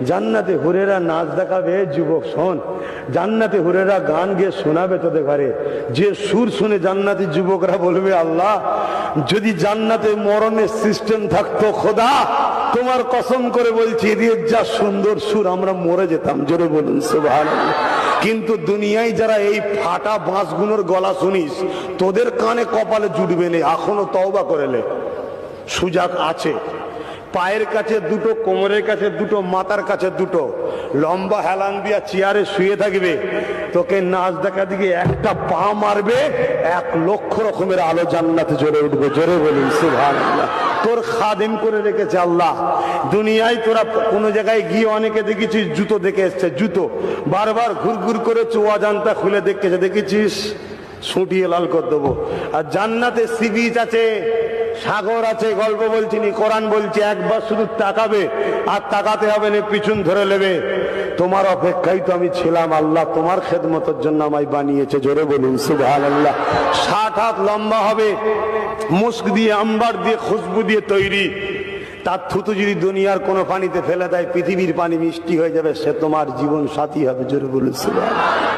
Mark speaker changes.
Speaker 1: জান্নাতে হুরেরা নাচ দেখাবে। যুবক শোন, জান্নাতে হুরেরা গান গেয়ে শোনাবে তোদের ঘরে। যে সুর শুনে জান্নাতি যুবকরা বলবে, আল্লাহ যদি জান্নাতে মরণের সিস্টেম থাকতো, খোদা তোমার কসম করে বলছি এর যা সুন্দর সুর, আমরা মরে যেতাম। জোরে বলুন সুবহানাল্লাহ। কিন্তু দুনিয়ায় যারা এই ফাটা বাঁশগুলোর গলা শুনিস, তোদের কানে কপালে জুটবে না। এখনো তওবা করেলে সুযোগ আছে। পায়ের কাছে দুটো, কোমরের কাছে দুটো, মাথার কাছে দুটো, লম্বা হেলান দিয়া চেয়ারে শুয়ে থাকবে, তোকে নাচ দেখা দিকে একটা পা মারবে, 1,00,000 রকমের আলো জান্নাতে জ্বলে উঠবে। জোরে বলুন সুবহানাল্লাহ। তোর খাদেম করে রেখেছে আল্লাহ। দুনিয়ায় তোরা কোনো জায়গায় গিয়ে অনেকে দেখেছিস জুতো দেখে এসছে, জুতো বারবার ঘুরঘুর করে অজান্তা খুলে দেখেছিস, ছুটিয়ে লাল করে দেবো। আর জান্নাতে সি বিচ আছে, সাগর আছে। গল্প বলছি নি, কোরআন বলছে, একবার শুধু তাকাবে আর তাকাতে হবে না, পিছন ধরে নেবে। তোমার অপেক্ষায় তো আমি ছিলাম, আল্লাহ তোমার খেদমতের জন্য আমায় বানিয়েছে। জোরে বলুন সুবহানাল্লাহ। 60 হাত লম্বা হবে, মুস্ক দিয়ে, আম্বার দিয়ে, খুশবু দিয়ে তৈরি। তার থুতু যদি দুনিয়ার কোনো পানিতে ফেলে দেয়, পৃথিবীর পানি মিষ্টি হয়ে যাবে, সে তোমার জীবন সাথী হবে। জোরে বলুন সুবহানাল্লাহ।